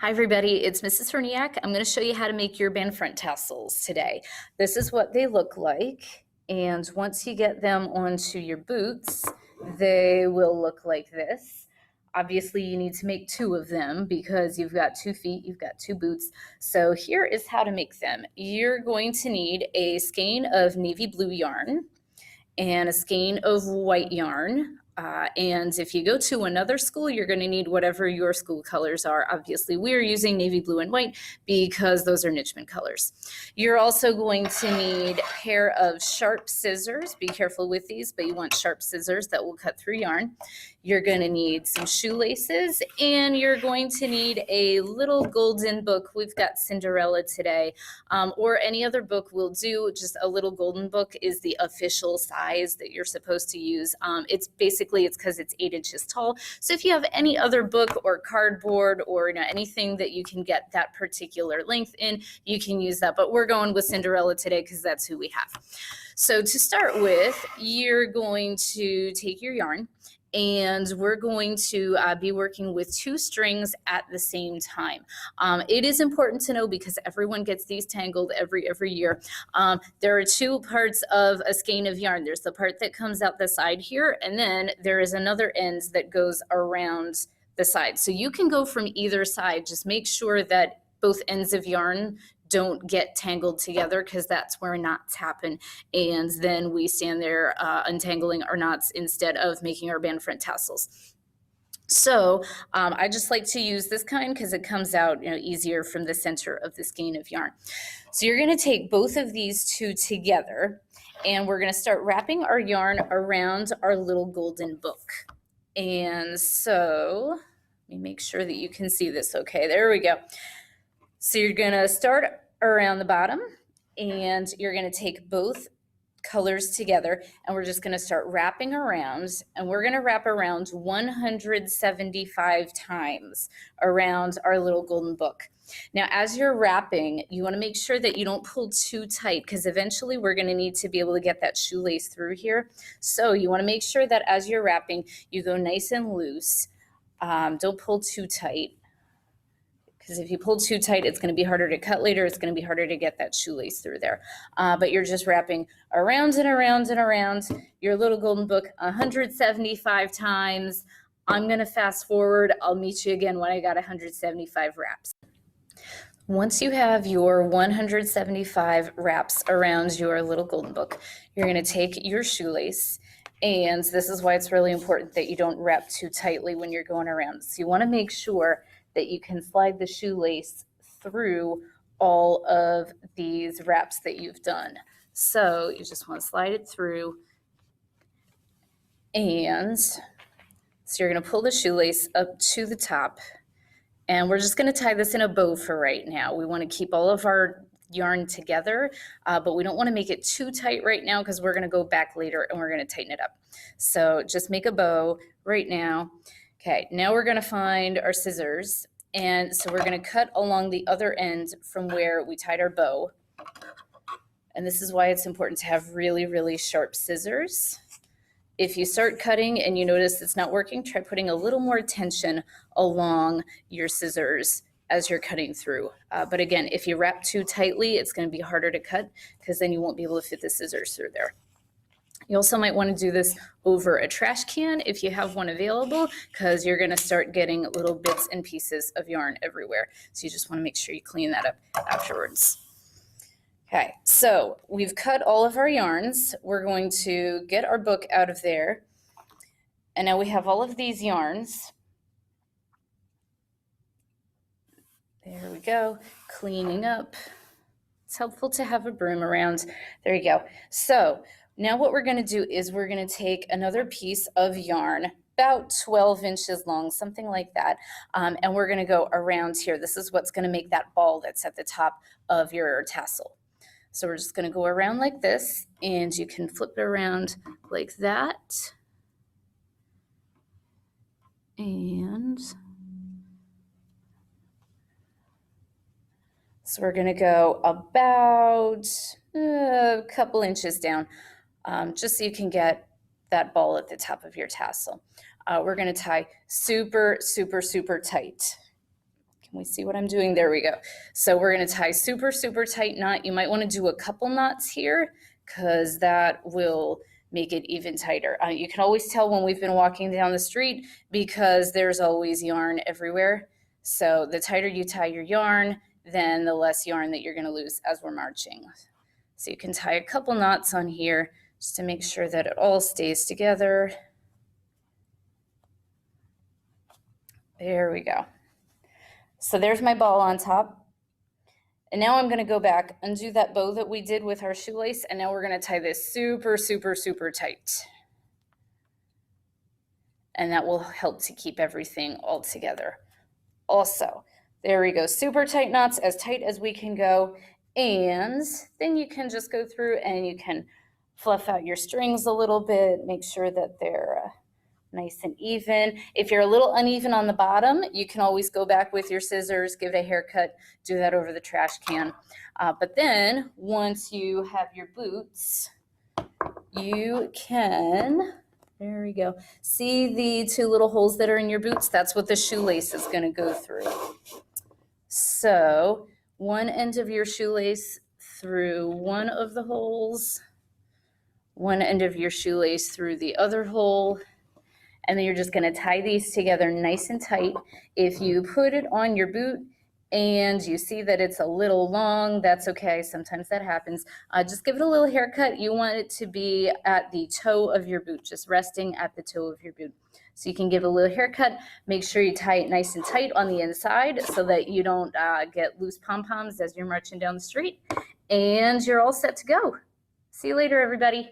Hi everybody, it's Mrs. Herniak. I'm going to show you how to make your Bandfront tassels today. This is what they look like, and once you get them onto your boots, they will look like this. Obviously, you need to make two of them because you've got 2 feet, you've got 2 boots. So here is how to make them. You're going to need a skein of navy blue yarn and a skein of white yarn. And if you go to another school, you're going to need whatever your school colors are. Obviously, we're using navy blue and white because those are Nitschmann colors. You're also going to need a pair of sharp scissors. Be careful with these, but you want sharp scissors that will cut through yarn. You're going to need some shoelaces, and you're going to need a little golden book. We've got Cinderella today, or any other book will do. Just a little golden book is the official size that you're supposed to use. It's because it's 8 inches tall. So if you have any other book or cardboard or anything that you can get that particular length in, you can use that. But we're going with Cinderella today because that's who we have. So to start with, you're going to take your yarn, and we're going to be working with 2 strings at the same time. It is important to know because everyone gets these tangled every year. There are 2 parts of a skein of yarn. There's the part that comes out the side here, and then there is another end that goes around the side. So you can go from either side. Just make sure that both ends of yarn don't get tangled together, because that's where knots happen, and then we stand there untangling our knots instead of making our Bandfront tassels. So I just like to use this kind because it comes out easier from the center of the skein of yarn. So you're going to take both of these 2 together, and we're going to start wrapping our yarn around our little golden book. And so let me make sure that you can see this okay. There we go. So you're going to start around the bottom, and you're going to take both colors together, and we're just going to start wrapping around, and we're going to wrap around 175 times around our little golden book. Now, as you're wrapping, you want to make sure that you don't pull too tight, because eventually we're going to need to be able to get that shoelace through here. So you want to make sure that as you're wrapping, you go nice and loose. Don't pull too tight, because if you pull too tight, it's going to be harder to cut later. It's going to be harder to get that shoelace through there. But you're just wrapping around and around and around your little golden book 175 times. I'm going to fast forward. I'll meet you again when I got 175 wraps. Once you have your 175 wraps around your little golden book, you're going to take your shoelace, and this is why it's really important that you don't wrap too tightly when you're going around. So you want to make sure that you can slide the shoelace through all of these wraps that you've done. So you just want to slide it through, and so you're going to pull the shoelace up to the top, and we're just going to tie this in a bow for right now. We want to keep all of our yarn together, but we don't want to make it too tight right now because we're going to go back later and we're going to tighten it up. So just make a bow right now. Okay, now we're going to find our scissors, and so we're going to cut along the other end from where we tied our bow. And this is why it's important to have really sharp scissors. If you start cutting and you notice it's not working, try putting a little more tension along your scissors as you're cutting through. But again, if you wrap too tightly, it's going to be harder to cut because then you won't be able to fit the scissors through there. You also might want to do this over a trash can if you have one available, because you're going to start getting little bits and pieces of yarn everywhere. So you just want to make sure you clean that up afterwards. Okay, so we've cut all of our yarns. We're going to get our book out of there. And now we have all of these yarns. There we go, cleaning up. It's helpful to have a broom around. There you go. So now what we're going to do is we're going to take another piece of yarn, about 12 inches long, something like that, and we're going to go around here. This is what's going to make that ball that's at the top of your tassel. So we're just going to go around like this, and you can flip it around like that. And so we're going to go about a couple inches down, just so you can get that ball at the top of your tassel. We're going to tie super tight. Can we see what I'm doing? There we go. So we're going to tie super, super tight knot. You might want to do a couple knots here because that will make it even tighter. You can always tell when we've been walking down the street because there's always yarn everywhere. So the tighter you tie your yarn, then the less yarn that you're going to lose as we're marching. So you can tie a couple knots on here just to make sure that it all stays together. There we go. So there's my ball on top. And now I'm going to go back, undo that bow that we did with our shoelace, and now we're going to tie this super, super, super tight. And that will help to keep everything all together. Also, there we go, super tight knots, as tight as we can go. And then you can just go through and you can fluff out your strings a little bit, make sure that they're nice and even. If you're a little uneven on the bottom, you can always go back with your scissors, give it a haircut, do that over the trash can. But then once you have your boots, you can, there we go. See the two little holes that are in your boots? That's what the shoelace is going to go through. So one end of your shoelace through one of the holes, one end of your shoelace through the other hole, and then you're just going to tie these together nice and tight. If you put it on your boot and you see that it's a little long, that's okay. Sometimes that happens. Just give it a little haircut. You want it to be at the toe of your boot, just resting at the toe of your boot. So you can give a little haircut. Make sure you tie it nice and tight on the inside so that you don't get loose pom-poms as you're marching down the street. And you're all set to go. See you later, everybody.